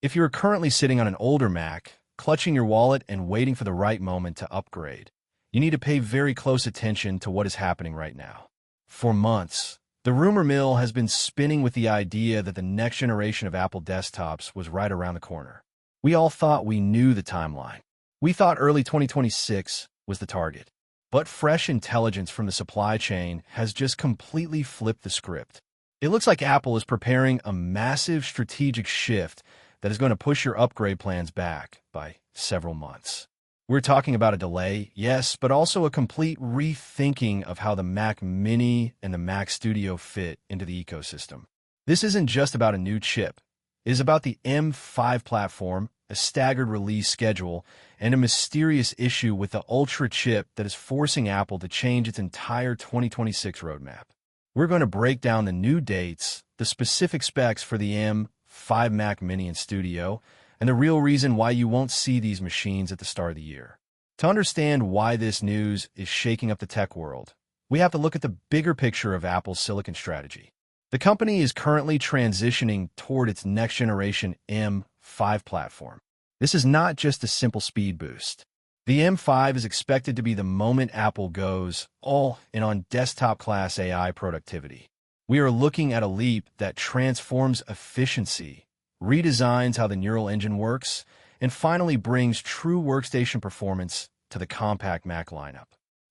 If you're currently sitting on an older Mac, clutching your wallet and waiting for the right moment to upgrade, you need to pay very close attention to what is happening right now. For months, the rumor mill has been spinning with the idea that the next generation of Apple desktops was right around the corner. We all thought we knew the timeline. We thought early 2026 was the target. But fresh intelligence from the supply chain has just completely flipped the script. It looks like Apple is preparing a massive strategic shift that is going to push your upgrade plans back by several months. We're talking about a delay, yes, but also a complete rethinking of how the Mac Mini and the Mac Studio fit into the ecosystem. This isn't just about a new chip. It is about the M5 platform, a staggered release schedule, and a mysterious issue with the Ultra chip that is forcing Apple to change its entire 2026 roadmap. We're going to break down the new dates, the specific specs for the M5 Mac Mini and Studio, and the real reason why you won't see these machines at the start of the year. To understand why this news is shaking up the tech world, we have to look at the bigger picture of Apple's silicon strategy. The company is currently transitioning toward its next-generation M5 platform. This is not just a simple speed boost. The M5 is expected to be the moment Apple goes all in on desktop-class AI productivity. We are looking at a leap that transforms efficiency, redesigns how the neural engine works, and finally brings true workstation performance to the compact Mac lineup.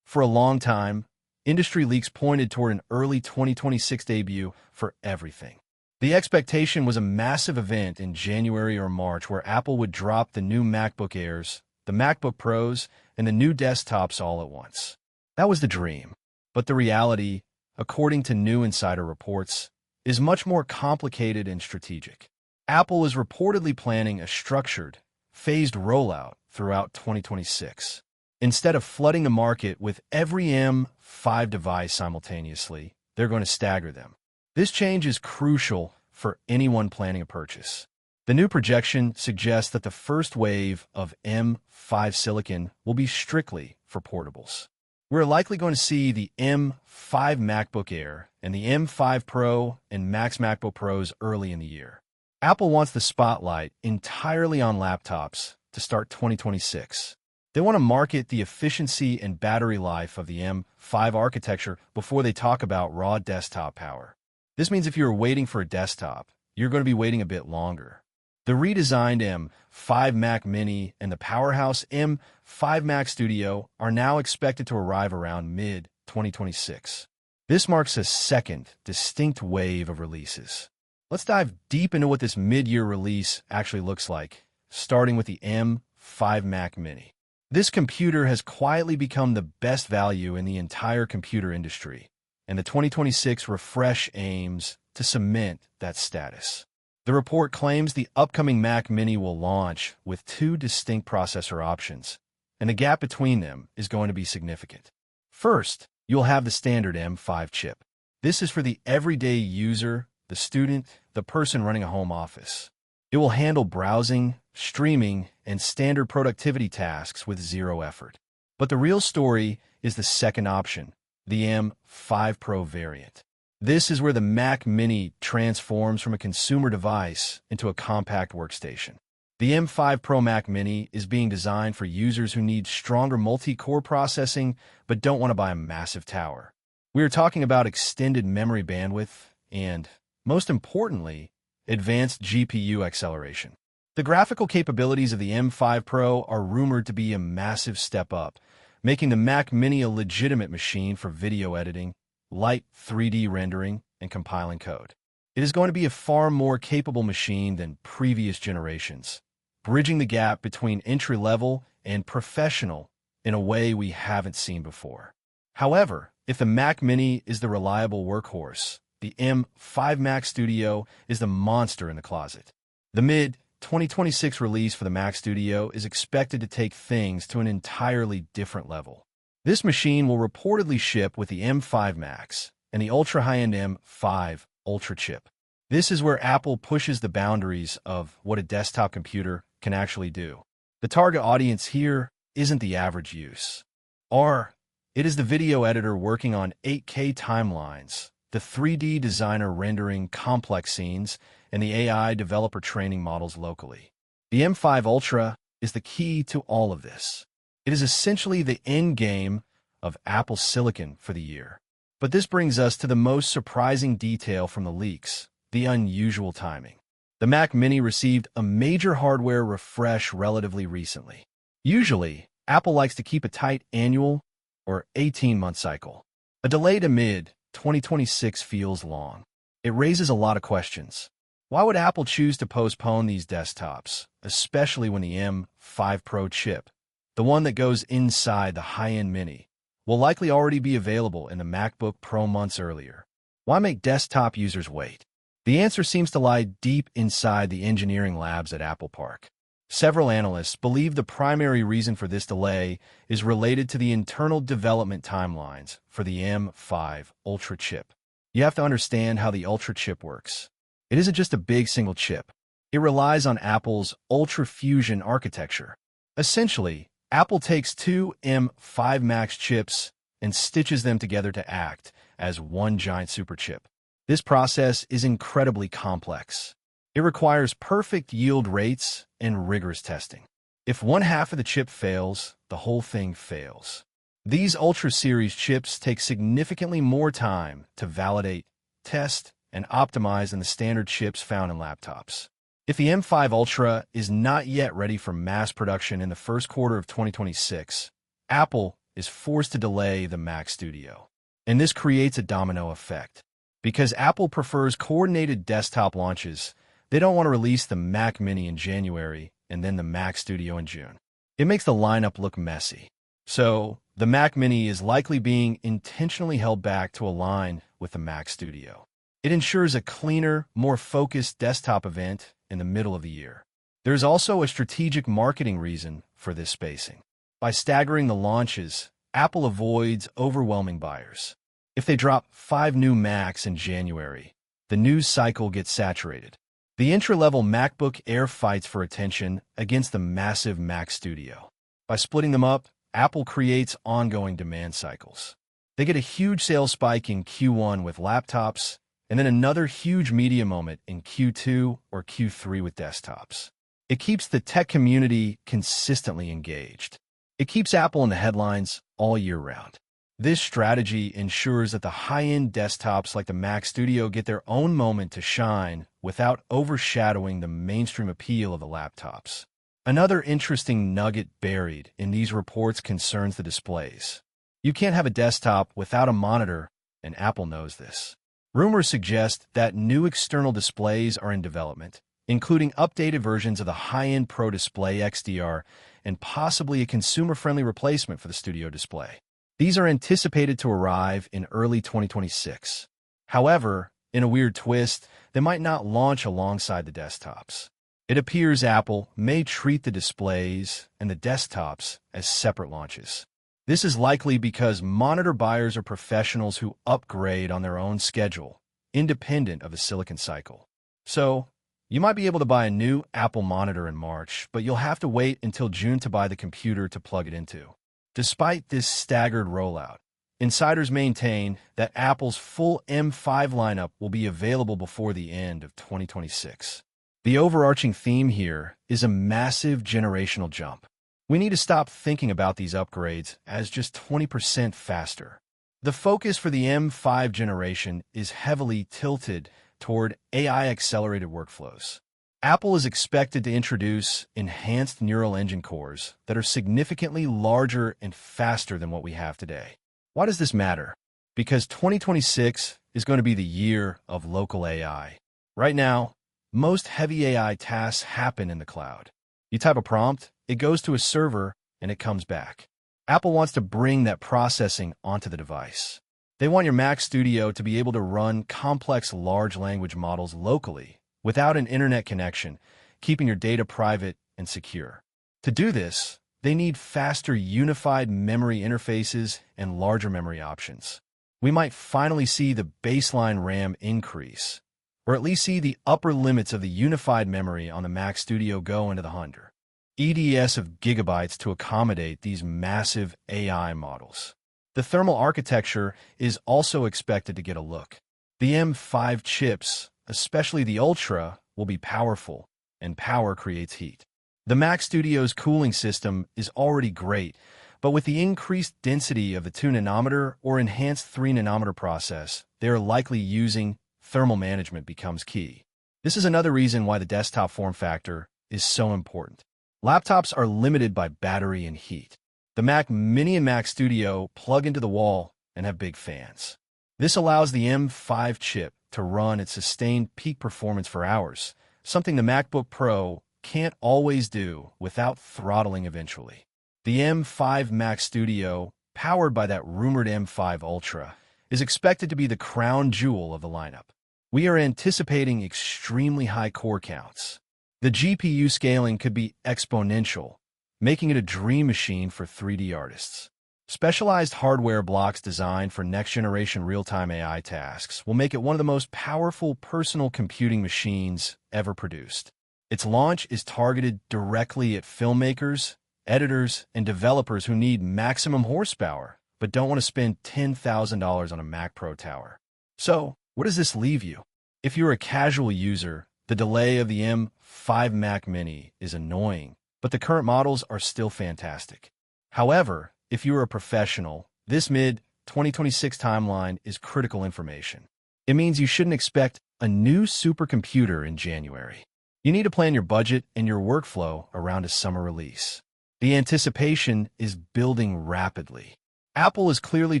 For a long time, industry leaks pointed toward an early 2026 debut for everything. The expectation was a massive event in January or March where Apple would drop the new MacBook Airs, the MacBook Pros, and the new desktops all at once. That was the dream. But the reality, according to new insider reports, is much more complicated and strategic. Apple is reportedly planning a structured, phased rollout throughout 2026. Instead of flooding the market with every M5 device simultaneously, they're going to stagger them. This change is crucial for anyone planning a purchase. The new projection suggests that the first wave of M5 silicon will be strictly for portables. We're likely going to see the M5 MacBook Air and the M5 Pro and Max MacBook Pros early in the year. Apple wants the spotlight entirely on laptops to start 2026. They want to market the efficiency and battery life of the M5 architecture before they talk about raw desktop power. This means if you're waiting for a desktop, you're going to be waiting a bit longer. The redesigned M5 Mac Mini and the powerhouse M5 Mac Studio are now expected to arrive around mid-2026. This marks a second distinct wave of releases. Let's dive deep into what this mid-year release actually looks like, starting with the M5 Mac Mini. This computer has quietly become the best value in the entire computer industry, and the 2026 refresh aims to cement that status. The report claims the upcoming Mac Mini will launch with two distinct processor options, and the gap between them is going to be significant. First, you'll have the standard M5 chip. This is for the everyday user, the student, the person running a home office. It will handle browsing, streaming, and standard productivity tasks with zero effort. But the real story is the second option, the M5 Pro variant. This is where the Mac Mini transforms from a consumer device into a compact workstation. The M5 Pro Mac Mini is being designed for users who need stronger multi-core processing but don't want to buy a massive tower. We are talking about extended memory bandwidth and, most importantly, advanced GPU acceleration. The graphical capabilities of the M5 Pro are rumored to be a massive step up, making the Mac Mini a legitimate machine for video editing, light 3D rendering, and compiling code. It is going to be a far more capable machine than previous generations, bridging the gap between entry-level and professional in a way we haven't seen before. However, if the Mac Mini is the reliable workhorse, the M5 Mac Studio is the monster in the closet. The mid-2026 release for the Mac Studio is expected to take things to an entirely different level. This machine will reportedly ship with the M5 Max and the ultra-high-end M5 Ultra chip. This is where Apple pushes the boundaries of what a desktop computer can actually do. The target audience here isn't the average use. It is the video editor working on 8K timelines, the 3D designer rendering complex scenes, and the AI developer training models locally. The M5 Ultra is the key to all of this. It is essentially the end game of Apple Silicon for the year. But this brings us to the most surprising detail from the leaks: the unusual timing. The Mac Mini received a major hardware refresh relatively recently. Usually, Apple likes to keep a tight annual or 18-month cycle. A delay to mid-2026 feels long. It raises a lot of questions. Why would Apple choose to postpone these desktops, especially when the M5 Pro chip, the one that goes inside the high-end Mini, will likely already be available in the MacBook Pro months earlier? Why make desktop users wait? The answer seems to lie deep inside the engineering labs at Apple Park. Several analysts believe the primary reason for this delay is related to the internal development timelines for the M5 Ultra chip. You have to understand how the Ultra chip works. It isn't just a big single chip. It relies on Apple's Ultra Fusion architecture. Essentially, Apple takes two M5 Max chips and stitches them together to act as one giant superchip. This process is incredibly complex. It requires perfect yield rates and rigorous testing. If one half of the chip fails, the whole thing fails. These Ultra Series chips take significantly more time to validate, test, and optimize than the standard chips found in laptops. If the M5 Ultra is not yet ready for mass production in the first quarter of 2026, Apple is forced to delay the Mac Studio. And this creates a domino effect. Because Apple prefers coordinated desktop launches, they don't want to release the Mac Mini in January and then the Mac Studio in June. It makes the lineup look messy. So, the Mac Mini is likely being intentionally held back to align with the Mac Studio. It ensures a cleaner, more focused desktop event in the middle of the year. There's also a strategic marketing reason for this spacing. By staggering the launches, Apple avoids overwhelming buyers. If they drop 5 new Macs in January, the news cycle gets saturated. The entry-level MacBook Air fights for attention against the massive Mac Studio. By splitting them up, Apple creates ongoing demand cycles. They get a huge sales spike in Q1 with laptops, and then another huge media moment in Q2 or Q3 with desktops. It keeps the tech community consistently engaged. It keeps Apple in the headlines all year round. This strategy ensures that the high-end desktops like the Mac Studio get their own moment to shine without overshadowing the mainstream appeal of the laptops. Another interesting nugget buried in these reports concerns the displays. You can't have a desktop without a monitor, and Apple knows this. Rumors suggest that new external displays are in development, including updated versions of the high-end Pro Display XDR and possibly a consumer-friendly replacement for the Studio display. These are anticipated to arrive in early 2026. However, in a weird twist, they might not launch alongside the desktops. It appears Apple may treat the displays and the desktops as separate launches. This is likely because monitor buyers are professionals who upgrade on their own schedule, independent of the silicon cycle. So, you might be able to buy a new Apple monitor in March, but you'll have to wait until June to buy the computer to plug it into. Despite this staggered rollout, insiders maintain that Apple's full M5 lineup will be available before the end of 2026. The overarching theme here is a massive generational jump. We need to stop thinking about these upgrades as just 20% faster. The focus for the M5 generation is heavily tilted toward AI-accelerated workflows. Apple is expected to introduce enhanced neural engine cores that are significantly larger and faster than what we have today. Why does this matter? Because 2026 is going to be the year of local AI. Right now, most heavy AI tasks happen in the cloud. You type a prompt, it goes to a server, and it comes back. Apple wants to bring that processing onto the device. They want your Mac Studio to be able to run complex large language models locally, without an internet connection, keeping your data private and secure. To do this, they need faster unified memory interfaces and larger memory options. We might finally see the baseline RAM increase, or at least see the upper limits of the unified memory on the Mac Studio go into the 100 EDS of gigabytes to accommodate these massive AI models. The thermal architecture is also expected to get a look. The M5 chips, especially the Ultra, will be powerful, and power creates heat. The Mac Studio's cooling system is already great, but with the increased density of the 2-nanometer or enhanced 3-nanometer process, they are likely using thermal management becomes key. This is another reason why the desktop form factor is so important. Laptops are limited by battery and heat. The Mac Mini and Mac Studio plug into the wall and have big fans. This allows the M5 chip to run at sustained peak performance for hours, something the MacBook Pro can't always do without throttling eventually. The M5 Mac Studio, powered by that rumored M5 Ultra, is expected to be the crown jewel of the lineup. We are anticipating extremely high core counts. The GPU scaling could be exponential, making it a dream machine for 3D artists. Specialized hardware blocks designed for next-generation real-time AI tasks will make it one of the most powerful personal computing machines ever produced. Its launch is targeted directly at filmmakers, editors, and developers who need maximum horsepower but don't want to spend $10,000 on a Mac Pro tower. So, where does this leave you? If you're a casual user, the delay of the M5 Mac Mini is annoying, but the current models are still fantastic. However, if you are a professional, this mid-2026 timeline is critical information. It means you shouldn't expect a new supercomputer in January. You need to plan your budget and your workflow around a summer release. The anticipation is building rapidly. Apple is clearly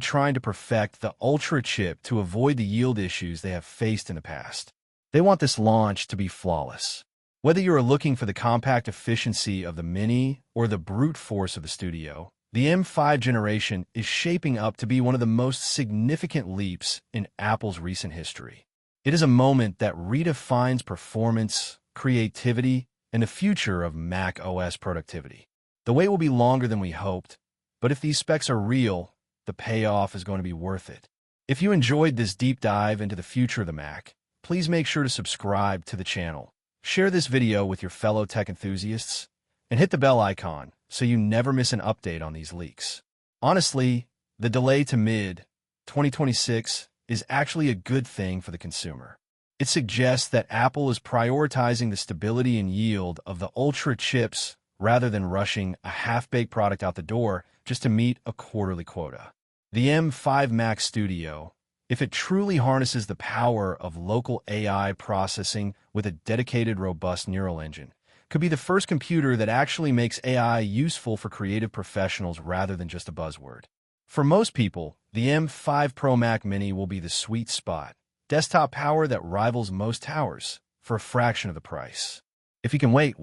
trying to perfect the Ultra chip to avoid the yield issues they have faced in the past. They want this launch to be flawless. Whether you are looking for the compact efficiency of the Mini or the brute force of the Studio, the M5 generation is shaping up to be one of the most significant leaps in Apple's recent history. It is a moment that redefines performance, creativity, and the future of Mac OS productivity. The wait will be longer than we hoped, but if these specs are real, the payoff is going to be worth it. If you enjoyed this deep dive into the future of the Mac, please make sure to subscribe to the channel, share this video with your fellow tech enthusiasts, and hit the bell icon so you never miss an update on these leaks. Honestly, the delay to mid-2026 is actually a good thing for the consumer. It suggests that Apple is prioritizing the stability and yield of the Ultra chips rather than rushing a half-baked product out the door just to meet a quarterly quota. The M5 Mac Studio, if it truly harnesses the power of local AI processing with a dedicated, robust neural engine, could be the first computer that actually makes AI useful for creative professionals rather than just a buzzword. For most people, the M5 Pro Mac Mini will be the sweet spot, desktop power that rivals most towers for a fraction of the price. If you can wait.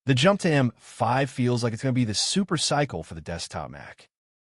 The jump to M5 feels like it's going to be the super cycle for the desktop Mac.